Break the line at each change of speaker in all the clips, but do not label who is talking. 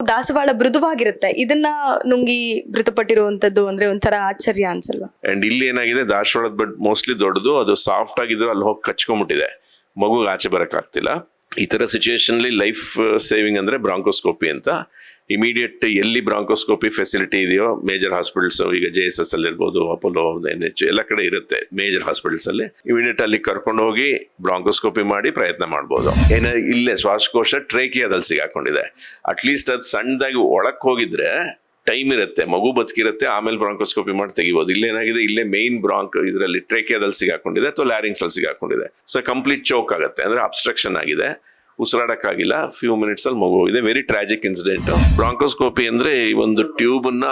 ದಾಸವಾಳ ಮೃದುವಾಗಿರುತ್ತೆ, ಇದನ್ನ ನುಂಗಿ ಮೃತಪಟ್ಟಿರುವಂತದ್ದು ಅಂದ್ರೆ ಒಂಥರ ಆಶ್ಚರ್ಯ ಅನ್ಸಲ್ವಾ?
ಅಂಡ್ ಇಲ್ಲಿ ಏನಾಗಿದೆ, ದಾಸವಾಳದ ಬಟ್ ಮೋಸ್ಟ್ಲಿ ದೊಡ್ಡದು, ಅದು ಸಾಫ್ಟ್ ಆಗಿದ್ರು ಅಲ್ಲಿ ಹೋಗಿ ಕಚ್ಕೊಂಡ್ಬಿಟ್ಟಿದೆ, ಮಗು ಆಚೆ ಬರಕ್ ಆಗ್ತಿಲ್ಲ. ಈ ತರ ಸಿಚುವೇಶನ್ ಲೈಫ್ ಸೇವಿಂಗ್ ಅಂದ್ರೆ ಬ್ರಾಂಕೋಸ್ಕೋಪಿ ಅಂತ. ಇಮಿಡಿಯೇಟ್ ಎಲ್ಲಿ ಬ್ರಾಂಕೋಸ್ಕೋಪಿ ಫೆಸಿಲಿಟಿ ಇದೆಯೋ ಮೇಜರ್ ಹಾಸ್ಪಿಟಲ್ಸ್, ಈಗ JSS ಅಲ್ಲಿ ಇರ್ಬೋದು, ಅಪೋಲೋ, NH ಎಲ್ಲ ಕಡೆ ಇರುತ್ತೆ ಮೇಜರ್ ಹಾಸ್ಪಿಟಲ್ಸ್ ಅಲ್ಲಿ. ಇಮಿಡಿಯೇಟ್ ಅಲ್ಲಿ ಕರ್ಕೊಂಡು ಹೋಗಿ ಬ್ರಾಂಕೋಸ್ಕೋಪಿ ಮಾಡಿ ಪ್ರಯತ್ನ ಮಾಡ್ಬೋದು. ಇಲ್ಲೇ ಶ್ವಾಸಕೋಶ ಟ್ರೇಕಿಯಾದಲ್ಲಿ ಸಿಗಾಕೊಂಡಿದೆ, ಅಟ್ಲೀಸ್ಟ್ ಅದು ಸಣ್ಣದಾಗಿ ಒಳಕ್ ಹೋಗಿದ್ರೆ ಟೈಮ್ ಇರುತ್ತೆ, ಮಗು ಬದುಕಿರುತ್ತೆ, ಆಮೇಲೆ ಬ್ರಾಂಕೋಸ್ಕೋಪಿ ಮಾಡಿ ತೆಗಿಬಹುದು. ಇಲ್ಲೇನಾಗಿದೆ, ಇಲ್ಲೇ ಮೇನ್ ಇದರಲ್ಲಿ ಟ್ರೇಕಿಯಾದಲ್ಲಿ ಸಿಗಾಕೊಂಡಿದೆ ಅಥವಾ ಲ್ಯಾರಿಂಗ್ಸ್ ಅಲ್ಲಿ ಸಿಗಾಕೊಂಡಿದೆ. ಸೊ ಕಂಪ್ಲೀಟ್ ಚೋಕ್ ಆಗುತ್ತೆ, ಅಂದ್ರೆ ಅಬ್ಸ್ಟ್ರಕ್ಷನ್ ಆಗಿದೆ, ಉಸಿರಾಡಕ್ಕಾಗಿಲ್ಲ. ಫ್ಯೂ ಮಿನಿಟ್ಸ್ ಅಲ್ಲಿ ಮಗು ಹೋಗಿದೆ. Very tragic incident. ಬ್ರಾಂಕೋಸ್ಕೋಪಿ ಅಂದ್ರೆ ಒಂದು ಟ್ಯೂಬ್ ನ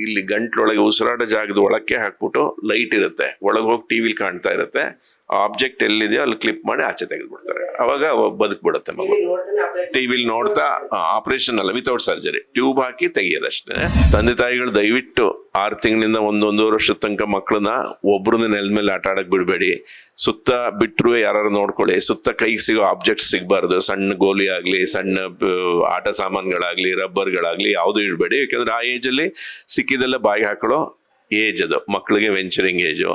ಇಲ್ಲಿ ಗಂಟ್ಲೊಳಗೆ ಉಸಿರಾಡ ಜಾಗದ ಒಳಕ್ಕೆ ಹಾಕ್ಬಿಟ್ಟು ಲೈಟ್ ಇರುತ್ತೆ, ಒಳಗೆ ಹೋಗಿ ಟಿವಿಲಿ ಕಾಣ್ತಾ ಇರುತ್ತೆ, ಆ ಆಬ್ಜೆಕ್ಟ್ ಎಲ್ಲಿದೆಯೋ ಅಲ್ಲಿ ಕ್ಲಿಪ್ ಮಾಡಿ ಆಚೆ ತೆಗೆದ್ಬಿಡ್ತಾರೆ. ಅವಾಗ ಬದುಕ್ಬಿಡುತ್ತೆ ಮಗು. ಟಿವಿಲಿ ನೋಡ್ತಾ, ಆಪರೇಷನ್ ಅಲ್ಲ, ವಿತೌಟ್ ಸರ್ಜರಿ, ಟ್ಯೂಬ್ ಹಾಕಿ ತೆಗಿಯೋದಷ್ಟೇ. ತಂದೆ ತಾಯಿಗಳು ದಯವಿಟ್ಟು 6 ತಿಂಗಳಿಂದ 1-1.5 ವರ್ಷದ ತನಕ ಮಕ್ಕಳನ್ನ ಒಬ್ರನ್ನ ನೆಲದ ಮೇಲೆ ಆಟ ಆಡಕ್ ಬಿಡ್ಬೇಡಿ. ಸುತ್ತ ಬಿಟ್ರು ಯಾರು ನೋಡ್ಕೊಳ್ಳಿ, ಸುತ್ತ ಕೈಗೆ ಸಿಗೋ ಆಬ್ಜೆಕ್ಟ್ ಸಿಗ್ಬಾರ್ದು. ಸಣ್ಣ ಗೋಲಿ ಆಗ್ಲಿ, ಸಣ್ಣ ಆಟ ಸಾಮಾನುಗಳಾಗ್ಲಿ, ರಬ್ಬರ್ಗಳಾಗ್ಲಿ ಯಾವ್ದು ಇಡಬೇಡಿ. ಯಾಕಂದ್ರೆ ಆ ಏಜ್ ಅಲ್ಲಿ ಸಿಕ್ಕಿದೆಲ್ಲ ಬಾಯಿಗೆ ಹಾಕೊಳ್ಳೋ ಏಜ್ ಅದು. ಮಕ್ಕಳಿಗೆ ವೆಂಚರಿಂಗ್ ಏಜು.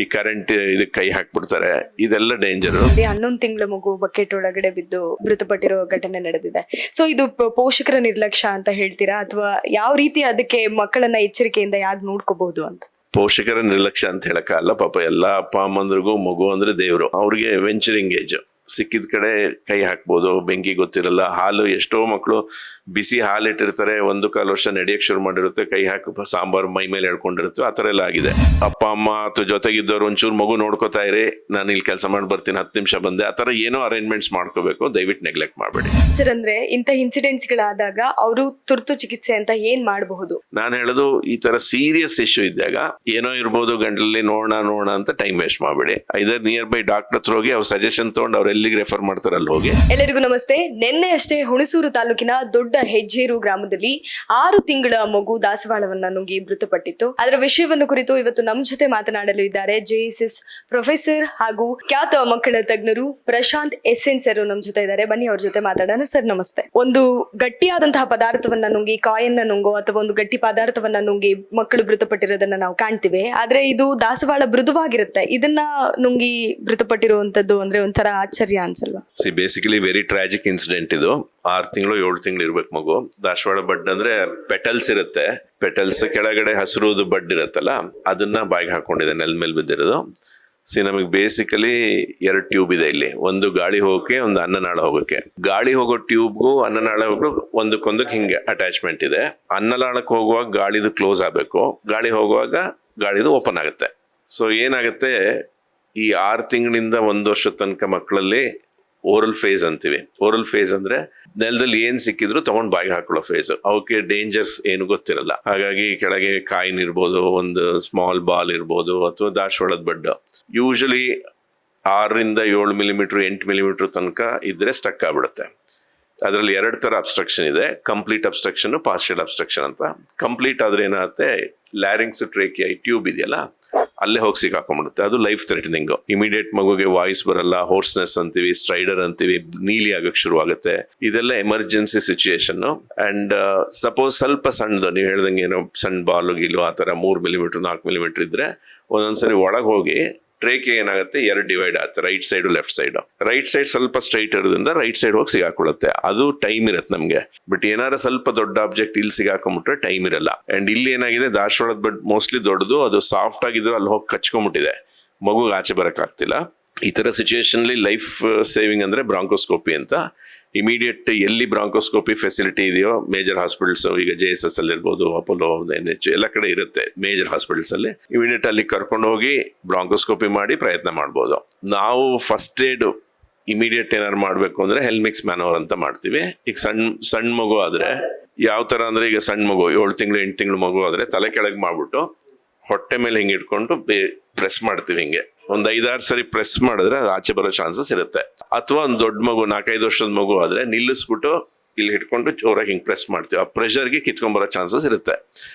ಈ ಕರೆಂಟ್ ಇದಕ್ಕೆ ಕೈ ಹಾಕ್ಬಿಡ್ತಾರೆ, ಇದೆಲ್ಲ ಡೇಂಜರ್.
11 ತಿಂಗಳ ಮಗು ಬಕೆಟ್ ಒಳಗಡೆ ಬಿದ್ದು ಮೃತಪಟ್ಟಿರೋ ಘಟನೆ ನಡೆದಿದೆ. ಸೊ ಇದು ಪೋಷಕರ ನಿರ್ಲಕ್ಷ್ಯ ಅಂತ ಹೇಳ್ತೀರಾ, ಅಥವಾ ಯಾವ ರೀತಿ ಅದಕ್ಕೆ ಮಕ್ಕಳನ್ನ ಎಚ್ಚರಿಕೆಯಿಂದ ಯಾರು ನೋಡ್ಕೋಬಹುದು ಅಂತ?
ಪೋಷಕರ ನಿರ್ಲಕ್ಷ್ಯ ಅಂತ ಹೇಳಕ್ಕಲ್ಲ, ಪಾಪ ಎಲ್ಲಾ ಅಪ್ಪ ಅಮ್ಮಂದ್ರಿಗೂ ಮಗು ಅಂದ್ರೆ ದೇವ್ರು. ಅವ್ರಿಗೆ ವೆಂಚರಿಂಗ್ ಏಜ್, ಸಿಕ್ಕಿದ ಕಡೆ ಕೈ ಹಾಕ್ಬೋದು. ಬೆಂಕಿ ಗೊತ್ತಿರಲ್ಲ. ಹಾಲು, ಎಷ್ಟೋ ಮಕ್ಕಳು ಬಿಸಿ ಹಾಲು ಇಟ್ಟಿರ್ತಾರೆ, 1-1/4 ವರ್ಷ ನಡೆಯಕ್ ಶುರು ಮಾಡಿರುತ್ತೆ, ಕೈ ಹಾಕಿ ಸಾಂಬಾರು ಮೈ ಮೇಲೆ ಹೇಳ್ಕೊಂಡಿರುತ್ತೆ. ಆ ತರ ಎಲ್ಲ ಆಗಿದೆ. ಅಪ್ಪ ಅಮ್ಮ ಅಥವಾ ಜೊತೆಗಿದ್ದವ್ರು ಒಂಚೂರು ಮಗು ನೋಡ್ಕೋತಾ ಇರಿ, ನಾನು ಇಲ್ಲಿ ಕೆಲಸ ಮಾಡಿ ಬರ್ತೀನಿ, 10 ನಿಮಿಷ ಬಂದೆ, ಆ ತರ ಏನೋ ಅರೇಂಜ್ಮೆಂಟ್ಸ್ ಮಾಡ್ಕೋಬೇಕು. ದಯವಿಟ್ಟು ನೆಗ್ಲೆಕ್ಟ್ ಮಾಡಬೇಡಿ
ಸರ್. ಅಂದ್ರೆ ಇಂಥ ಇನ್ಸಿಡೆಂಟ್ಸ್ ಗಳಾದಾಗ ಅವರು ತುರ್ತು ಚಿಕಿತ್ಸೆ ಅಂತ ಏನ್ ಮಾಡಬಹುದು?
ನಾನು ಹೇಳೋದು, ಈ ತರ ಸೀರಿಯಸ್ ಇಶ್ಯೂ ಇದ್ದಾಗ ಏನೋ ಇರ್ಬೋದು, ಗಂಟಲಲ್ಲಿ ನೋಡೋಣ ಅಂತ ಟೈಮ್ ವೇಸ್ಟ್ ಮಾಡಬೇಡಿ. ಐದರ್ ನಿಯರ್ ಬೈ ಡಾಕ್ಟರ್ ಹತ್ರ ಹೋಗಿ ಅವ್ರ ಸಜೆಷನ್ ತಗೊಂಡು ಅವ್ರು ಎಲ್ಲಿಗೆ ರೆಫರ್ ಮಾಡ್ತಾರೆ ಅಲ್ಲಿ ಹೋಗಿ.
ಎಲ್ಲರಿಗೂ ನಮಸ್ತೆ. ನಿನ್ನೆ ಅಷ್ಟೇ ಹುಣಸೂರು ತಾಲೂಕಿನ ದೊಡ್ಡ ಹೆಜ್ಜೇರು ಗ್ರಾಮದಲ್ಲಿ 6 ತಿಂಗಳ ಮಗು ದಾಸವಾಳವನ್ನ ನುಂಗಿ ಮೃತಪಟ್ಟಿತ್ತು. ಅದರ ವಿಷಯವನ್ನು ಕುರಿತು ಇವತ್ತು ನಮ್ಮ ಜೊತೆ ಮಾತನಾಡಲು ಇದ್ದಾರೆ JSS ಪ್ರೊಫೆಸರ್ ಹಾಗೂ ಖ್ಯಾತ ಮಕ್ಕಳ ತಜ್ಞರು ಪ್ರಶಾಂತ್ SN ಸರ್ ನಮ್ಮ ಜೊತೆ ಇದ್ದಾರೆ. ಬನ್ನಿ ಅವ್ರ ಜೊತೆ ಮಾತಾಡೋಣ. ಸರ್ ನಮಸ್ತೆ. ಒಂದು ಗಟ್ಟಿಯಾದಂತಹ ಪದಾರ್ಥವನ್ನ ನುಂಗಿ, ಕಾಯನ್ನ ನುಂಗೋ ಅಥವಾ ಒಂದು ಗಟ್ಟಿ ಪದಾರ್ಥವನ್ನ ನುಂಗಿ ಮಕ್ಕಳು ಮೃತಪಟ್ಟಿರೋದನ್ನ ನಾವು ಕಾಣ್ತೀವಿ. ಆದ್ರೆ ಇದು ದಾಸವಾಳ ಮೃದುವಾಗಿರುತ್ತೆ, ಇದನ್ನ ನುಂಗಿ ಮೃತಪಟ್ಟಿರುವಂತದ್ದು ಅಂದ್ರೆ ಒಂಥರ ಆಶ್ಚರ್ಯ ಅನ್ಸಲ್ವಾ?
ಬೇಸಿಕಲಿ ವೆರಿ ಟ್ರಾಜಿಕ್ ಇನ್ಸಿಡೆಂಟ್ ಇದು. 6 ತಿಂಗಳು 7 ತಿಂಗಳು ಇರ್ಬೇಕು ಮಗು. ದಾಸವಾಳ ಬಡ್ ಅಂದ್ರೆ ಪೆಟಲ್ಸ್ ಇರುತ್ತೆ, ಪೆಟಲ್ಸ್ ಕೆಳಗಡೆ ಹಸಿರುದು ಬಡ್ ಇರತ್ತಲ್ಲ, ಅದನ್ನ ಬಾಯಿಗೆ ಹಾಕೊಂಡಿದೆ, ನೆಲದ ಮೇಲೆ ಬಿದ್ದಿರೋದು. ನಮಗೆ ಬೇಸಿಕಲಿ 2 ಟ್ಯೂಬ್ ಇದೆ ಇಲ್ಲಿ. ಒಂದು ಗಾಳಿ ಹೋಗೋಕೆ, ಒಂದು ಅನ್ನನಾಳ ಹೋಗೋಕೆ. ಗಾಳಿ ಹೋಗೋ ಟ್ಯೂಬ್ಗೂ ಅನ್ನನಾಳ ಹೋಗೋ ಒಂದಕ್ಕೊಂದಕ್ಕೆ ಹಿಂಗೆ ಅಟ್ಯಾಚ್ಮೆಂಟ್ ಇದೆ. ಅನ್ನನಾಳಕ್ಕೆ ಹೋಗುವಾಗ ಗಾಳಿದು ಕ್ಲೋಸ್ ಆಗ್ಬೇಕು, ಗಾಳಿ ಹೋಗುವಾಗ ಗಾಳಿದು ಓಪನ್ ಆಗುತ್ತೆ. ಸೊ ಏನಾಗುತ್ತೆ, ಈ 6 ತಿಂಗಳಿಂದ 1 ವರ್ಷದ ತನಕ ಮಕ್ಕಳಲ್ಲಿ ಓರಲ್ ಫೇಸ್ ಅಂತೀವಿ. ಓರಲ್ ಫೇಸ್ ಅಂದ್ರೆ ನೆಲದಲ್ಲಿ ಏನ್ ಸಿಕ್ಕಿದ್ರು ತಗೊಂಡ್ ಬಾಯಿಗೆ ಹಾಕೊಳ್ಳೋ ಫೇಸ್. ಅವಕ್ಕೆ ಡೇಂಜರ್ಸ್ ಏನು ಗೊತ್ತಿರಲ್ಲ. ಹಾಗಾಗಿ ಕೆಳಗೆ ಕಾಯಿನ್ ಇರ್ಬೋದು, ಒಂದು ಸ್ಮಾಲ್ ಬಾಲ್ ಇರ್ಬೋದು, ಅಥವಾ ದಾಸವಾಳದ ಬಡ್ ಯೂಶಲಿ 6ರಿಂದ 7 ಮಿಲಿಮೀಟರ್ 8 ಮಿಲಿಮೀಟರ್ ತನಕ ಇದ್ರೆ ಸ್ಟಕ್ ಆಗ್ಬಿಡುತ್ತೆ. ಅದರಲ್ಲಿ 2 ತರ ಅಬ್ಸ್ಟ್ರಕ್ಷನ್ ಇದೆ, ಕಂಪ್ಲೀಟ್ ಅಬ್ಸ್ಟ್ರಕ್ಷನ್, ಪಾರ್ಷಿಯಲ್ ಅಬ್ಸ್ಟ್ರಕ್ಷನ್ ಅಂತ. ಕಂಪ್ಲೀಟ್ ಆದ್ರೆ ಏನಾಗುತ್ತೆ, ಲ್ಯಾರಿಂಗ್ಸ್ ಟ್ರೇಕಿಯಾ ಟ್ಯೂಬ್ ಇದೆಯಲ್ಲ, ಅಲ್ಲೇ ಹೋಗಿ ಸಿಕ್ಕಾಕೊಂಡ್ಬಿಡುತ್ತೆ. ಅದು ಲೈಫ್ ಥ್ರೆಟನಿಂಗ್. ಇಮಿಡಿಯೇಟ್ ಮಗುಗೆ ವಾಯ್ಸ್ ಬರಲ್ಲ, ಹೋರ್ಸ್ನೆಸ್ ಅಂತೀವಿ, ಸ್ಟ್ರೈಡರ್ ಅಂತೀವಿ, ನೀಲಿ ಆಗಕ್ ಶುರು ಆಗುತ್ತೆ. ಇದೆಲ್ಲ ಎಮರ್ಜೆನ್ಸಿ ಸಿಚುಯೇಷನ್. ಅಂಡ್ ಸಪೋಸ್ ಸ್ವಲ್ಪ ಸಣ್ಣದು, ನೀವು ಹೇಳ್ದಂಗೆ ಏನೋ ಸಣ್ಣ ಬಾಲು ಗೀಲು ಆ ತರ 3 ಮಿಲಿಮೀಟರ್ 4 ಮಿಲಿಮೀಟರ್ ಇದ್ರೆ ಒಂದೊಂದ್ಸರಿ ಒಳಗೆ ಹೋಗಿ ಟ್ರೇಕೆ ಏನಾಗುತ್ತೆ, 2 ಡಿವೈಡ್ ಆಗುತ್ತೆ, right side left side. Right side ಸ್ವಲ್ಪ ಸ್ಟ್ರೈಟ್ ಇರೋದ್ರಿಂದ ರೈಟ್ ಸೈಡ್ ಹೋಗಿ ಸಿಗಾಕೊಳ್ಳುತ್ತೆ. ಅದು ಟೈಮ್ ಇರುತ್ತೆ ನಮ್ಗೆ. ಬಟ್ ಏನಾರ ಸ್ವಲ್ಪ ದೊಡ್ಡ ಆಬ್ಜೆಕ್ಟ್ ಇಲ್ಲಿ ಸಿಗಾಕೊಂಡ್ಬಿಟ್ರೆ ಟೈಮ್ ಇರಲ್ಲ. ಅಂಡ್ ಇಲ್ಲಿ ಏನಾಗಿದೆ, ದಾಸವಾಳದ ಬಡ್ ಮೋಸ್ಟ್ಲಿ ದೊಡ್ಡದು, ಅದು ಸಾಫ್ಟ್ ಆಗಿದ್ರು ಅಲ್ಲಿ ಹೋಗಿ ಕಚ್ಕೊಂಡ್ಬಿಟ್ಟಿದೆ, ಮಗು ಆಚೆ ಬರಕ್ ಆಗ್ತಿಲ್ಲ. ಈ ತರ ಸಿಚುವೇಶನ್ ಲೈಫ್ ಸೇವಿಂಗ್ ಅಂದ್ರೆ ಬ್ರಾಂಕೋಸ್ಕೋಪಿ ಅಂತ. ಇಮಿಡಿಯೇಟ್ ಎಲ್ಲಿ ಬ್ರಾಂಕೋಸ್ಕೋಪಿ ಫೆಸಿಲಿಟಿ ಇದೆಯೋ ಮೇಜರ್ ಹಾಸ್ಪಿಟಲ್ಸ್, ಈಗ JSS ಅಲ್ಲಿ ಇರ್ಬೋದು, ಅಪೋಲೋ, NH ಎಲ್ಲ ಕಡೆ ಇರುತ್ತೆ ಮೇಜರ್ ಹಾಸ್ಪಿಟಲ್ಸ್ ಅಲ್ಲಿ. ಇಮಿಡಿಯೇಟ್ ಅಲ್ಲಿ ಕರ್ಕೊಂಡು ಹೋಗಿ ಬ್ರಾಂಕೋಸ್ಕೋಪಿ ಮಾಡಿ ಪ್ರಯತ್ನ ಮಾಡ್ಬೋದು. ನಾವು ಫಸ್ಟ್ ಏಡ್ ಇಮಿಡಿಯೇಟ್ ಏನಾದ್ರು ಮಾಡ್ಬೇಕು ಅಂದ್ರೆ ಹೆಲ್ಮಿಕ್ಸ್ ಮ್ಯಾನೋವರ್ ಅಂತ ಮಾಡ್ತೀವಿ. ಈಗ ಸಣ್ಣ ಮಗು ಆದ್ರೆ ಯಾವ ತರ ಅಂದ್ರೆ, ಈಗ ಸಣ್ಣ ಮಗು 7 ತಿಂಗಳು 8 ತಿಂಗಳು ಮಗು ಆದ್ರೆ ತಲೆ ಕೆಳಗೆ ಮಾಡ್ಬಿಟ್ಟು ಹೊಟ್ಟೆ ಮೇಲೆ ಹಿಂಗೆ ಇಟ್ಕೊಂಡು ಪ್ರೆಸ್ ಮಾಡ್ತೀವಿ. ಹಿಂಗೆ ಒಂದ್ 5-6 ಸರಿ ಪ್ರೆಸ್ ಮಾಡಿದ್ರೆ ಅದು ಆಚೆ ಬರೋ ಚಾನ್ಸಸ್ ಇರುತ್ತೆ. ಅಥವಾ ಒಂದು ದೊಡ್ಡ ಮಗು 4-5 ವರ್ಷದ ಮಗು ಆದ್ರೆ ನಿಲ್ಲಿಸ್ಬಿಟ್ಟು ಇಲ್ಲಿ ಹಿಡ್ಕೊಂಡು ಜೋರಾಗಿ ಹಿಂಗ್ ಪ್ರೆಸ್ ಮಾಡ್ತೀವಿ. ಆ ಪ್ರೆಷರ್ಗೆ ಕಿತ್ಕೊಂಡ್ ಬರೋ ಚಾನ್ಸಸ್ ಇರುತ್ತೆ.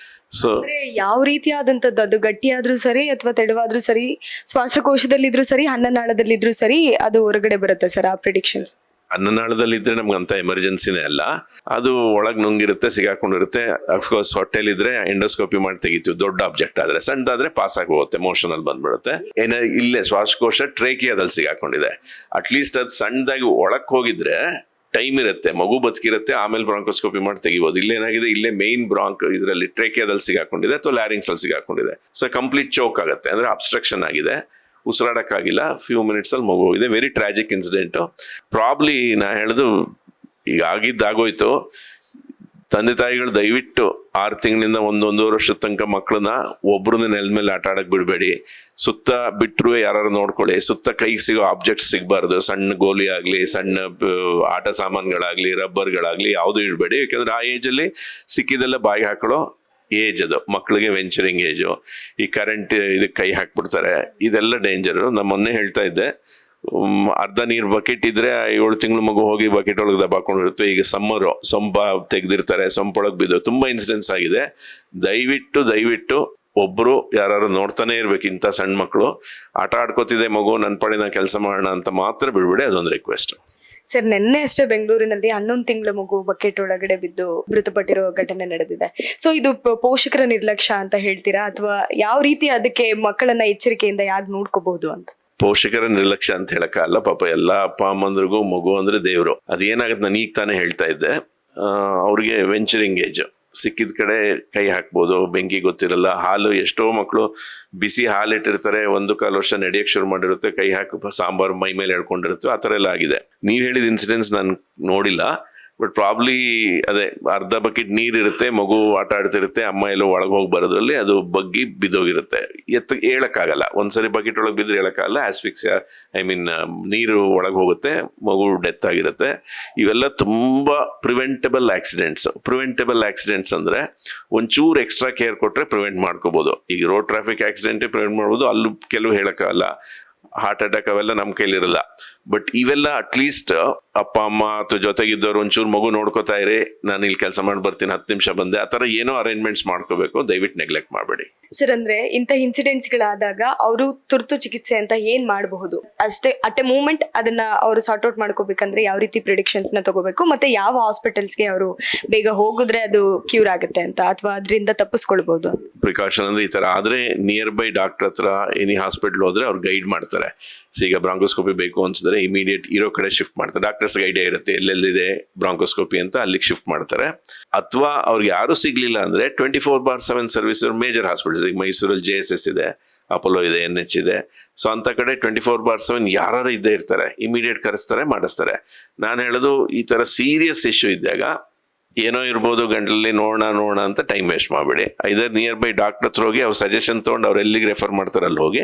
ಸೊ
ಯಾವ ರೀತಿಯಾದಂತದ್ದು, ಅದು ಗಟ್ಟಿಯಾದ್ರೂ ಸರಿ ಅಥವಾ ತೆಳುವಾದ್ರೂ ಸರಿ, ಶ್ವಾಸಕೋಶದಲ್ಲಿದ್ರು ಸರಿ, ಅನ್ನನಾಳದಲ್ಲಿದ್ರು ಸರಿ, ಅದು ಹೊರಗಡೆ ಬರುತ್ತೆ ಸರ್ ಆ ಪ್ರಿಡಿಕ್ಷನ್ಸ್?
ಅನ್ನನಾಳದಲ್ಲಿ ಇದ್ರೆ ನಮ್ಗೆ ಅಂತ ಎಮರ್ಜೆನ್ಸಿನೇ ಅಲ್ಲ, ಅದು ಒಳಗ್ ನುಂಗಿರುತ್ತೆ, ಸಿಗಾಕೊಂಡಿರುತ್ತೆ. ಅಫ್ಕೋರ್ಸ್ ಹೊಟ್ಟೆಲ್ ಇದ್ರೆ ಎಂಡೋಸ್ಕೋಪಿ ಮಾಡಿ ತೆಗಿತೀವಿ, ದೊಡ್ಡ ಆಬ್ಜೆಕ್ಟ್ ಆದ್ರೆ. ಸಣ್ಣದಾದ್ರೆ ಪಾಸ್ ಆಗಿ ಹೋಗುತ್ತೆ, ಮೋಷನ್ ಅಲ್ಲಿ ಬಂದ್ಬಿಡುತ್ತೆ. ಇಲ್ಲೇ ಶ್ವಾಸಕೋಶ ಟ್ರೇಕಿಯಾದಲ್ಲಿ ಸಿಗಾಕೊಂಡಿದೆ, ಅಟ್ಲೀಸ್ಟ್ ಅದು ಸಣ್ಣದಾಗಿ ಒಳಕ್ ಹೋಗಿದ್ರೆ ಟೈಮ್ ಇರುತ್ತೆ, ಮಗು ಬದುಕಿರುತ್ತೆ, ಆಮೇಲೆ ಬ್ರಾಂಕೋಸ್ಕೋಪಿ ಮಾಡಿ ತೆಗಿಬಹುದು. ಇಲ್ಲೇನಾಗಿದೆ, ಇಲ್ಲೇ ಮೇನ್ ಇದರಲ್ಲಿ ಟ್ರೇಕಿಯಾದಲ್ಲಿ ಸಿಗಾಕೊಂಡಿದೆ ಅಥವಾ ಲ್ಯಾರಿಂಗ್ಸ್ ಅಲ್ಲಿ ಸಿಗಾಕೊಂಡಿದೆ. ಸೊ ಕಂಪ್ಲೀಟ್ ಚೋಕ್ ಆಗುತ್ತೆ, ಅಂದ್ರೆ ಅಬ್ಸ್ಟ್ರಕ್ಷನ್ ಆಗಿದೆ, ಉಸಿರಾಡಕ್ಕಾಗಿಲ್ಲ. ಫ್ಯೂ ಮಿನಿಟ್ಸ್ ಅಲ್ಲಿ ಮಗು ಇದೆ. Very tragic incident. ಪ್ರಾಬ್ಲಿ ನಾ ಹೇಳುದು ಈಗ ಆಗಿದ್ದಾಗೋಯ್ತು. ತಂದೆ ತಾಯಿಗಳು ದಯವಿಟ್ಟು 6 ತಿಂಗಳಿಂದ 1.5 ವರ್ಷದ ತನಕ ಮಕ್ಕಳನ್ನ ಒಬ್ರನ್ನ ನೆಲದ ಮೇಲೆ ಆಟ ಆಡಕ್ ಬಿಡ್ಬೇಡಿ. ಸುತ್ತ ಬಿಟ್ರು ಯಾರು ನೋಡ್ಕೊಳ್ಳಿ. ಸುತ್ತ ಕೈಗೆ ಸಿಗೋ ಆಬ್ಜೆಕ್ಟ್ ಸಿಗ್ಬಾರ್ದು. ಸಣ್ಣ ಗೋಲಿ ಆಗ್ಲಿ, ಸಣ್ಣ ಆಟ ಸಾಮಾನುಗಳಾಗ್ಲಿ, ರಬ್ಬರ್ಗಳಾಗ್ಲಿ ಯಾವ್ದು ಇಡಬೇಡಿ. ಯಾಕಂದ್ರೆ ಆ ಏಜ್ ಅಲ್ಲಿ ಸಿಕ್ಕಿದೆಲ್ಲ ಬಾಯಿಗೆ ಹಾಕೊಳ್ಳೋ ಏಜ್ ಅದು. ಮಕ್ಕಳಿಗೆ ವೆಂಚರಿಂಗ್ ಏಜು. ಈ ಕರೆಂಟ್ ಇದಕ್ಕೆ ಕೈ ಹಾಕ್ಬಿಡ್ತಾರೆ, ಇದೆಲ್ಲ ಡೇಂಜರ್. ನಾನು ಮೊನ್ನೆ ಹೇಳ್ತಾ ಇದ್ದೆ, ಅರ್ಧ ನೀರ್ ಬಕೆಟ್ ಇದ್ರೆ 7 ತಿಂಗಳು ಮಗು ಹೋಗಿ ಬಕೆಟ್ ಒಳಗೆ ದಬಾಕೊಂಡಿರುತ್ತೆ. ಈಗ ಸಮ್ಮರು ಸೊಂಪ ತೆಗ್ದಿರ್ತಾರೆ, ಸೊಂಪೊಳಗೆ ಬಿದ್ದು ತುಂಬಾ ಇನ್ಸಿಡೆನ್ಸ್ ಆಗಿದೆ. ದಯವಿಟ್ಟು ಒಬ್ರು ಯಾರು ನೋಡ್ತಾನೆ ಇರ್ಬೇಕು. ಇಂಥ ಸಣ್ಣ ಮಕ್ಕಳು ಆಟ ಆಡ್ಕೋತಿದೆ ಮಗು, ನನ್ನ ಪಾಡಿನ ಕೆಲಸ ಮಾಡೋಣ ಅಂತ ಮಾತ್ರ ಬಿಡ್ಬೇಡಿ. ಅದೊಂದು ರಿಕ್ವೆಸ್ಟ್.
ಸರ್, ನಿನ್ನೆ ಅಷ್ಟೇ ಬೆಂಗಳೂರಿನಲ್ಲಿ 11 ತಿಂಗಳ ಮಗು ಬಕೆಟ್ ಒಳಗಡೆ ಬಿದ್ದು ಮೃತಪಟ್ಟಿರೋ ಘಟನೆ ನಡೆದಿದೆ. ಸೊ ಇದು ಪೋಷಕರ ನಿರ್ಲಕ್ಷ್ಯ ಅಂತ ಹೇಳ್ತೀರಾ, ಅಥವಾ ಯಾವ ರೀತಿ ಅದಕ್ಕೆ ಮಕ್ಕಳನ್ನ ಎಚ್ಚರಿಕೆಯಿಂದ ಯಾರು ನೋಡ್ಕೋಬಹುದು ಅಂತ?
ಪೋಷಕರ ನಿರ್ಲಕ್ಷ್ಯ ಅಂತ ಹೇಳಕ್ಕಾಗಲ್ಲ. ಪಾಪ ಎಲ್ಲಾ ಅಪ್ಪ ಅಮ್ಮಂದ್ರಿಗೂ ಮಗು ಅಂದ್ರೆ ದೇವ್ರು. ಅದೇನಾಗತ್ತೆ, ನಾನು ಈಗ ತಾನೇ ಹೇಳ್ತಾ ಇದ್ದೆ, ಅವ್ರಿಗೆ ವೆಂಚರಿಂಗ್ ಏಜ್. ಸಿಕ್ಕಿದ ಕಡೆ ಕೈ ಹಾಕ್ಬೋದು, ಬೆಂಕಿ ಗೊತ್ತಿರಲ್ಲ. ಹಾಲು, ಎಷ್ಟೋ ಮಕ್ಕಳು ಬಿಸಿ ಹಾಲು ಇಟ್ಟಿರ್ತಾರೆ, 1-1/4 ವರ್ಷ ನಡೆಯಕ್ ಶುರು ಮಾಡಿರುತ್ತೆ, ಕೈ ಹಾಕಿ ಸಾಂಬಾರು ಮೈ ಮೇಲೆ ಹೇಳ್ಕೊಂಡಿರುತ್ತೆ. ಆ ಥರ ಎಲ್ಲ ಆಗಿದೆ. ನೀವ್ ಹೇಳಿದ ಇನ್ಸಿಡೆನ್ಸ್ ನಾನು ನೋಡಿಲ್ಲ, ಬಟ್ ಪ್ರಾಬ್ಲಿ ಅದೇ ಅರ್ಧ ಬಕೆಟ್ ನೀರ್ ಇರುತ್ತೆ, ಮಗು ಆಟ ಆಡ್ತಿರುತ್ತೆ, ಅಮ್ಮ ಎಲ್ಲೋ ಒಳಗೆ ಹೋಗಿ ಬರೋದ್ರಲ್ಲಿ ಅದು ಬಗ್ಗಿ ಬಿದ್ದೋಗಿರುತ್ತೆ. ಹೇಳಕ್ಕಾಗಲ್ಲ. ಒಂದ್ಸರಿ ಬಕೆಟ್ ಒಳಗೆ ಬಿದ್ರೆ ಹೇಳಕ್ಕಾಗಲ್ಲ. ಆಸ್ಫಿಕ್ಸಿಯಾ, ನೀರು ಒಳಗೆ ಹೋಗುತ್ತೆ, ಮಗು ಡೆತ್ ಆಗಿರುತ್ತೆ. ಇವೆಲ್ಲ ತುಂಬಾ ಪ್ರಿವೆಂಟಬಲ್ ಆಕ್ಸಿಡೆಂಟ್ಸ್ ಅಂದ್ರೆ ಒಂಚೂರು ಎಕ್ಸ್ಟ್ರಾ ಕೇರ್ ಕೊಟ್ರೆ ಪ್ರಿವೆಂಟ್ ಮಾಡ್ಕೋಬಹುದು. ಈಗ ರೋಡ್ ಟ್ರಾಫಿಕ್ ಆಕ್ಸಿಡೆಂಟ್ ಪ್ರಿವೆಂಟ್ ಮಾಡ್ಬೋದು, ಅಲ್ಲೂ ಕೆಲವು ಹೇಳಕ್ಕಾಗಲ್ಲ. ಹಾರ್ಟ್ ಅಟ್ಯಾಕ್ ಅವೆಲ್ಲ ನಮ್ ಕೈಲಿರಲ್ಲ. ಬಟ್ ಇವೆಲ್ಲ ಅಟ್ಲೀಸ್ಟ್ ಅಪ್ಪ ಅಮ್ಮ ಅಥವಾ ಜೊತೆಗಿದ್ದವ್ರು ಒಂಚೂರು ಮಗು ನೋಡ್ಕೋತಾ ಇರಿ, ನಾನು ಇಲ್ಲಿ ಕೆಲಸ ಮಾಡಿ ಬರ್ತೀನಿ, 10 ನಿಮಿಷ ಬಂದೆ, ಆ ತರ ಏನೋ ಅರೇಂಜ್ಮೆಂಟ್ಸ್ ಮಾಡ್ಕೋಬೇಕು. ದಯವಿಟ್ಟು ನೆಗ್ಲೆಕ್ಟ್ ಮಾಡಬೇಡಿ.
ಸರ್, ಅಂದ್ರೆ ಇಂಥ ಇನ್ಸಿಡೆಂಟ್ಸ್ ಗಳಾದಾಗ ಅವರು ತುರ್ತು ಚಿಕಿತ್ಸೆ ಅಂತ ಏನ್ ಮಾಡಬಹುದು? ಅಷ್ಟೇ ಅಟ್ ಎ ಮೂಮೆಂಟ್ ಅದನ್ನ ಅವರು ಸಾರ್ಟ್ ಔಟ್ ಮಾಡ್ಕೋಬೇಕಂದ್ರೆ ಯಾವ ರೀತಿ ಪ್ರಿಡಿಕ್ಷನ್ಸ್ ನ ತಗೋಬೇಕು, ಮತ್ತೆ ಯಾವ ಹಾಸ್ಪಿಟಲ್ಸ್ಗೆ ಅವರು ಬೇಗ ಹೋಗಿದ್ರೆ ಅದು ಕ್ಯೂರ್ ಆಗುತ್ತೆ ಅಂತ, ಅಥವಾ ಅದರಿಂದ ತಪ್ಪಿಸ್ಕೊಳ್ಬಹುದು?
ಪ್ರಿಕಾಷನ್ ಅಂದ್ರೆ ಈ ತರ ಆದ್ರೆ ನಿಯರ್ ಬೈ ಡಾಕ್ಟರ್ ಹತ್ರ ಎನಿ ಹಾಸ್ಪಿಟಲ್ ಹೋದ್ರೆ ಅವ್ರು ಗೈಡ್ ಮಾಡ್ತಾರೆ. ಈಗ ಬ್ರಾಂಕೋಸ್ಕೋಪಿ ಬೇಕು ಅನ್ಸಿದ್ರೆ ಇಮಿಡಿಯೇಟ್ ಇರೋ ಕಡೆ ಶಿಫ್ಟ್ ಮಾಡ್ತಾರೆ. ಡಾಕ್ಟರ್ಸ್ ಐಡಿಯಾ ಇರುತ್ತೆ ಎಲ್ಲೆಲ್ಲಿದೆ ಬ್ರಾಂಕೋಸ್ಕೋಪಿ ಅಂತ, ಅಲ್ಲಿಗೆ ಶಿಫ್ಟ್ ಮಾಡ್ತಾರೆ. ಅಥವಾ ಅವ್ರಿಗೆ ಯಾರು ಸಿಗ್ಲಿಲ್ಲ ಅಂದ್ರೆ 24/7 ಸರ್ವಿಸ್ ಮೇಜರ್ ಹಾಸ್ಪಿಟಲ್ಸ್. ಈಗ ಮೈಸೂರಲ್ಲಿ JSS ಇದೆ, ಅಪೋಲೋ ಇದೆ, NH ಇದೆ. ಸೊ ಅಂತ ಕಡೆ 24/7 ಯಾರು ಇದ್ದೇ ಇರ್ತಾರೆ. ಇಮಿಡಿಯೇಟ್ ಕರೆಸ್ತಾರೆ, ಮಾಡಿಸ್ತಾರೆ. ನಾನು ಹೇಳೋದು, ಈ ತರ ಸೀರಿಯಸ್ ಇಶ್ಯೂ ಇದ್ದಾಗ ಏನೋ ಇರ್ಬೋದು ಗಂಟಲಲ್ಲಿ, ನೋಡೋಣ ಅಂತ ಟೈಮ್ ವೇಸ್ಟ್ ಮಾಡಬೇಡಿ. ಇದರ್ ನಿಯರ್ ಬೈ ಡಾಕ್ಟರ್ ಹತ್ರ ಹೋಗಿ ಅವ್ರ ಸಜೆಷನ್ ತಗೊಂಡು ಅವ್ರು ಎಲ್ಲಿಗೆ ರೆಫರ್ ಮಾಡ್ತಾರೆ ಅಲ್ಲಿ ಹೋಗಿ.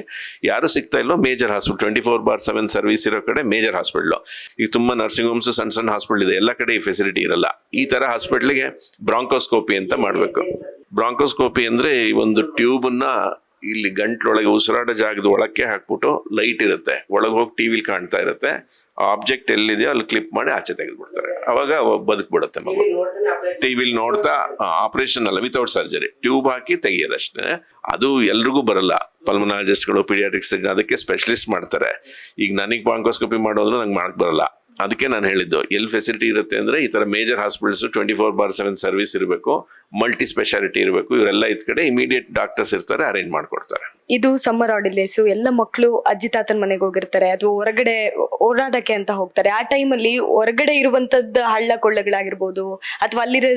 ಯಾರು ಸಿಗ್ತಾ ಇಲ್ಲೋ ಮೇಜರ್ ಹಾಸ್ಪಿಟಲ್, 24/7 ಸರ್ವಿಸ್ ಇರೋ ಕಡೆ ಮೇಜರ್ ಹಾಸ್ಪಿಟಲ್. ಈಗ ತುಂಬಾ ನರ್ಸಿಂಗ್ ಹೋಮ್ಸ್, ಸಣ್ಣ ಹಾಸ್ಪಿಟಲ್ ಇದೆ, ಎಲ್ಲ ಕಡೆ ಈ ಫೆಸಿಲಿಟಿ ಇರಲ್ಲ. ಈ ತರ ಹಾಸ್ಪಿಟ್ಲಿಗೆ ಬ್ರಾಂಕೋಸ್ಕೋಪಿ ಅಂತ ಮಾಡ್ಬೇಕು. ಬ್ರಾಂಕೋಸ್ಕೋಪಿ ಅಂದ್ರೆ ಒಂದು ಟ್ಯೂಬ್ ನ ಇಲ್ಲಿ ಗಂಟ್ಲೊಳಗೆ ಉಸಿರಾಡ ಜಾಗದ ಒಳಕ್ಕೆ ಹಾಕ್ಬಿಟ್ಟು, ಲೈಟ್ ಇರುತ್ತೆ, ಒಳಗೆ ಹೋಗಿ ಟಿವಿಲಿ ಕಾಣ್ತಾ ಇರುತ್ತೆ, ಆಬ್ಜೆಕ್ಟ್ ಎಲ್ಲಿದೆಯೋ ಅಲ್ಲಿ ಕ್ಲಿಪ್ ಮಾಡಿ ಆಚೆ ತೆಗೆದ್ಬಿಡ್ತಾರೆ. ಅವಾಗ ಬದುಕ್ಬಿಡುತ್ತೆ ಮಗು. ಟಿವಿಲಿ ನೋಡ್ತಾ, ಆಪರೇಷನ್ ಅಲ್ಲ, ವಿತೌಟ್ ಸರ್ಜರಿ, ಟ್ಯೂಬ್ ಹಾಕಿ ತೆಗಿಯೋದಷ್ಟೇ. ಅದು ಎಲ್ರಿಗೂ ಬರಲ್ಲ. ಪಲ್ಮನಾಲಜಿಸ್ಟ್ಗಳು, ಪೀಡಿಯಾಟ್ರಿಕ್ಸ್ ಅದಕ್ಕೆ ಸ್ಪೆಷಲಿಸ್ಟ್ ಮಾಡ್ತಾರೆ. ಈಗ ನನಗೆ ಬ್ರಾಂಕೋಸ್ಕೋಪಿ ಮಾಡೋದ್ರು ನಂಗೆ ಮಾಡಕ್ ಬರಲ್ಲ. ಅದಕ್ಕೆ ನಾನು ಹೇಳಿದ್ದು, ಎಲ್ಲಿ ಫೆಸಿಲಿಟಿ ಇರುತ್ತೆ ಅಂದ್ರೆ ಈ ತರ ಮೇಜರ್ ಹಾಸ್ಪಿಟಲ್ಸ್ 24/7 ಸರ್ವಿಸ್ ಇರಬೇಕು, ಮಲ್ಟಿ ಸ್ಪೆಷಾಲಿಟಿ ಇರಬೇಕು. ಇವರೆಲ್ಲ ಇದ್ ಕಡೆ ಇಮಿಡಿಯೇಟ್ ಡಾಕ್ಟರ್ಸ್ ಇರ್ತಾರೆ, ಅರೇಂಜ್ ಮಾಡ್ಕೊಡ್ತಾರೆ.
ಇದು ಸಮ್ಮರ್ ಹಾಲಿಡೇಸು, ಎಲ್ಲ ಮಕ್ಕಳು ಅಜ್ಜಿ ತಾತನ ಮನೆಗೆ ಹೋಗಿರ್ತಾರೆ ಅಥವಾ ಹೊರಗಡೆ ಓಡಾಡಕ್ಕೆ ಅಂತ ಹೋಗ್ತಾರೆ. ಆ ಟೈಮಲ್ಲಿ ಹೊರಗಡೆ ಇರುವಂತದ್ದು ಹಳ್ಳ ಕೊಳ್ಳಗಳಾಗಿರ್ಬೋದು, ಅಥವಾ ಅಲ್ಲಿರೋ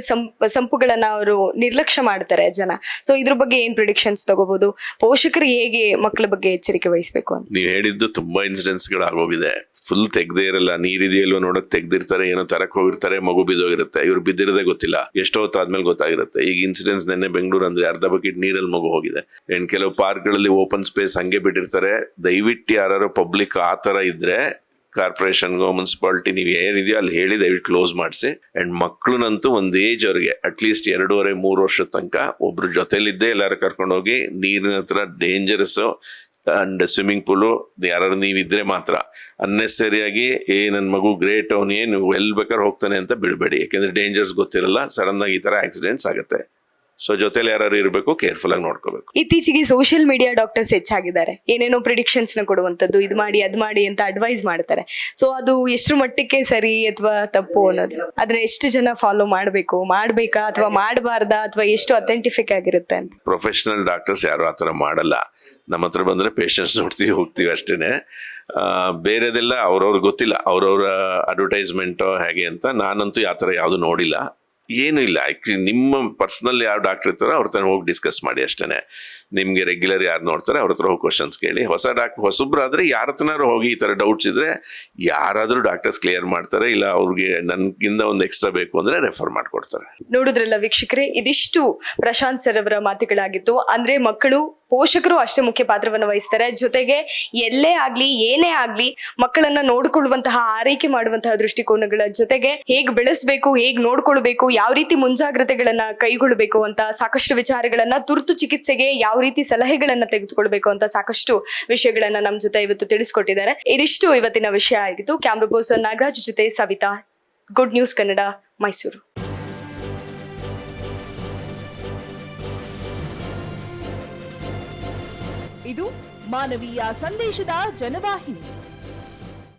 ಸಂಪುಗಳನ್ನ ಅವರು ನಿರ್ಲಕ್ಷ್ಯ ಮಾಡ್ತಾರೆ ಜನ. ಸೊ ಇದ್ರ ಬಗ್ಗೆ ಏನ್ ಪ್ರಿಡಿಕ್ಷನ್ಸ್ ತಗೋಬಹುದು? ಪೋಷಕರು ಹೇಗೆ ಮಕ್ಕಳ ಬಗ್ಗೆ ಎಚ್ಚರಿಕೆ ವಹಿಸ್ಬೇಕು ಅಂತ?
ನೀವ್ ಹೇಳಿದ್ದು ತುಂಬಾ ಇನ್ಸಿಡೆಂಟ್ಸ್ ಗಳು ಆಗೋಗಿದೆ. ಫುಲ್ ತೆಗ್ದೇ ಇರಲ್ಲ, ನೀರಿದೆಯಲ್ಲೋ ನೋಡಕ್ ತೆಗ್ದಿರ್ತಾರೆ, ಏನೋ ತರಕ್ ಹೋಗಿರ್ತಾರೆ, ಮಗು ಬಿದ್ದೋಗಿರುತ್ತೆ. ಇವ್ರು ಬಿದ್ದಿರೋದೇ ಗೊತ್ತಿಲ್ಲ, ಎಷ್ಟೋ ಹೊತ್ತಾದ್ಮೇಲೆ ಗೊತ್ತಾಗಿರುತ್ತೆ. ಈಗ ಇನ್ಸಿಡೆನ್ಸ್ ನೆನ್ನೆ ಬೆಂಗಳೂರು ಅಂದ್ರೆ ಅರ್ಧ ಬಕೆಟ್ ನೀರಲ್ಲಿ ಮಗು ಹೋಗಿದೆ. ಕೆಲವು ಪಾರ್ಕ್ಗಳಲ್ಲಿ ಓಪನ್ ಸ್ಪೇಸ್ ಹಂಗೆ ಬಿಟ್ಟಿರ್ತಾರೆ. ದಯವಿಟ್ಟು ಯಾರು ಪಬ್ಲಿಕ್ ಆ ತರ ಇದ್ರೆ ಕಾರ್ಪೊರೇಷನ್ಗೋ ಮುನ್ಸಿಪಾಲಿಟಿ ನೀವು ಏನಿದೆಯೋ ಅಲ್ಲಿ ಹೇಳಿ ದಯವಿಟ್ಟು ಕ್ಲೋಸ್ ಮಾಡಿಸಿ. ಅಂಡ್ ಮಕ್ಳನ್ನಂತೂ ಒಂದ್ ಏಜ್ ಅವ್ರಿಗೆ ಅಟ್ಲೀಸ್ಟ್ 2.5-3 ವರ್ಷದ ತನಕ ಒಬ್ರು ಜೊತೆಲಿದ್ದೇ ಎಲ್ಲಾರು ಕರ್ಕೊಂಡು ಹೋಗಿ, ನೀರಿನ ಹತ್ರ ಡೇಂಜರಸ್ ಅಂಡ್ ಸ್ವಿಮ್ಮಿಂಗ್ ಪೂಲು ಯಾರು ನೀವಿದ್ರೆ ಮಾತ್ರ. ಅನ್ನೆಸರಿಯಾಗಿ ನನ್ ಮಗು ಗ್ರೇಟ್, ಅವನು ಏನು ಎಲ್ ಬೇಕಾದ್ರೆ ಹೋಗ್ತಾನೆ ಅಂತ ಬಿಡಬೇಡಿ. ಯಾಕೆಂದ್ರೆ ಡೇಂಜರ್ಸ್ ಗೊತ್ತಿರಲ್ಲ, ಸಡನ್ ಆಗಿ ಈ ತರ ಆಕ್ಸಿಡೆಂಟ್ಸ್ ಆಗುತ್ತೆ. ಸೊ ಜೊತೆಲಿ ಯಾರು ಇರಬೇಕು, ಕೇರ್ಫುಲ್ ಆಗಿ ನೋಡ್ಕೋಬೇಕು.
ಇತ್ತೀಚೆಗೆ ಸೋಷಿಯಲ್ ಮೀಡಿಯಾ ಡಾಕ್ಟರ್ಸ್ ಹೆಚ್ಚಾಗಿದ್ದಾರೆ. ಏನೇನೋ ಪ್ರಿಡಿಕ್ಷನ್ಸ್ ನ ಕೊಡುವಂತದ್ದು, ಇದು ಮಾಡಿ ಅದ್ ಮಾಡಿ ಅಂತ ಅಡ್ವೈಸ್ ಮಾಡ್ತಾರೆ. ಸೊ ಅದು ಎಷ್ಟು ಮಟ್ಟಕ್ಕೆ ಸರಿ ಅಥವಾ ತಪ್ಪು ಅನ್ನೋದು, ಅದನ್ನ ಎಷ್ಟು ಜನ ಫಾಲೋ ಮಾಡ್ಬೇಕಾ ಅಥವಾ ಮಾಡಬಾರ್ದಾ, ಅಥವಾ ಎಷ್ಟು ಅಥೆಂಟಿಫಿಕ್ ಆಗಿರುತ್ತೆ ಅಂತ?
ಪ್ರೊಫೆಷನಲ್ ಡಾಕ್ಟರ್ಸ್ ಯಾರು ಆತರ ಮಾಡಲ್ಲ. ನಮ್ಮ ಹತ್ರ ಬಂದ್ರೆ ಪೇಷಂಟ್ಸ್ ನೋಡ್ತೀವಿ, ಹೋಗ್ತೀವಿ ಅಷ್ಟೇನೆ. ಬೇರೆದೆಲ್ಲ ಅವ್ರವ್ರಿಗೆ ಗೊತ್ತಿಲ್ಲ, ಅವ್ರವ್ರ ಅಡ್ವರ್ಟೈಸ್ಮೆಂಟ್ ಹೇಗೆ ಅಂತ. ನಾನಂತೂ ಯಾವ ಥರ ಯಾವುದು ನೋಡಿಲ್ಲ, ಏನು ಇಲ್ಲ. ನಿಮ್ಮ ಪರ್ಸನಲ್ ಯಾವ ಡಾಕ್ಟರ್ ಇರ್ತಾರೋ ಅವ್ರ ಹತ್ರ ಹೋಗಿ ಡಿಸ್ಕಸ್ ಮಾಡಿ ಅಷ್ಟೇನೆ. ನಿಮ್ಗೆ ರೆಗ್ಯುಲರ್ ಯಾರು ನೋಡ್ತಾರೆ ಅವ್ರ ಹತ್ರ ಹೋಗಿ ಕ್ವಶನ್ಸ್ ಕೇಳಿ. ಹೊಸಬ್ರಾದ್ರೆ ಯಾರ ಹತ್ರನಾರು ಹೋಗಿ ಈ ತರ ಡೌಟ್ಸ್ ಇದ್ರೆ ಯಾರಾದ್ರೂ ಡಾಕ್ಟರ್ಸ್ ಕ್ಲಿಯರ್ ಮಾಡ್ತಾರೆ. ಇಲ್ಲ ಅವ್ರಿಗೆ ನನ್ಗಿಂತ ಒಂದು ಎಕ್ಸ್ಟ್ರಾ ಬೇಕು ಅಂದ್ರೆ ರೆಫರ್ ಮಾಡ್ಕೊಡ್ತಾರೆ.
ನೋಡುದ್ರಲ್ಲ ವೀಕ್ಷಕರೇ, ಇದಿಷ್ಟು ಪ್ರಶಾಂತ್ ಸರ್ ಅವರ ಮಾತುಗಳಾಗಿತ್ತು. ಅಂದ್ರೆ ಮಕ್ಕಳು, ಪೋಷಕರು ಅಷ್ಟೇ ಮುಖ್ಯ ಪಾತ್ರವನ್ನು ವಹಿಸ್ತಾರೆ. ಜೊತೆಗೆ ಎಲ್ಲೇ ಆಗ್ಲಿ ಏನೇ ಆಗ್ಲಿ ಮಕ್ಕಳನ್ನ ನೋಡ್ಕೊಳ್ಳುವಂತಹ, ಆರೈಕೆ ಮಾಡುವಂತಹ ದೃಷ್ಟಿಕೋನಗಳ ಜೊತೆಗೆ ಹೇಗ್ ಬೆಳೆಸ್ಬೇಕು, ಹೇಗ್ ನೋಡ್ಕೊಳ್ಬೇಕು, ಯಾವ ರೀತಿ ಮುಂಜಾಗ್ರತೆಗಳನ್ನ ಕೈಗೊಳ್ಳಬೇಕು ಅಂತ ಸಾಕಷ್ಟು ವಿಚಾರಗಳನ್ನ, ತುರ್ತು ಚಿಕಿತ್ಸೆಗೆ ಯಾವ ರೀತಿ ಸಲಹೆಗಳನ್ನ ತೆಗೆದುಕೊಳ್ಬೇಕು ಅಂತ ಸಾಕಷ್ಟು ವಿಷಯಗಳನ್ನ ನಮ್ ಜೊತೆ ಇವತ್ತು ತಿಳಿಸ್ಕೊಟ್ಟಿದ್ದಾರೆ. ಇದಿಷ್ಟು ಇವತ್ತಿನ ವಿಷಯ ಆಗಿತ್ತು. ಕ್ಯಾಮ್ರಾ ಪರ್ಸನ್ ನಾಗರಾಜ್ ಜೊತೆ ಸವಿತಾ, ಗುಡ್ ನ್ಯೂಸ್ ಕನ್ನಡ, ಮೈಸೂರು.
ಇದು ಮಾನವೀಯ ಸಂದೇಶದ ಜನವಾಹಿನಿ.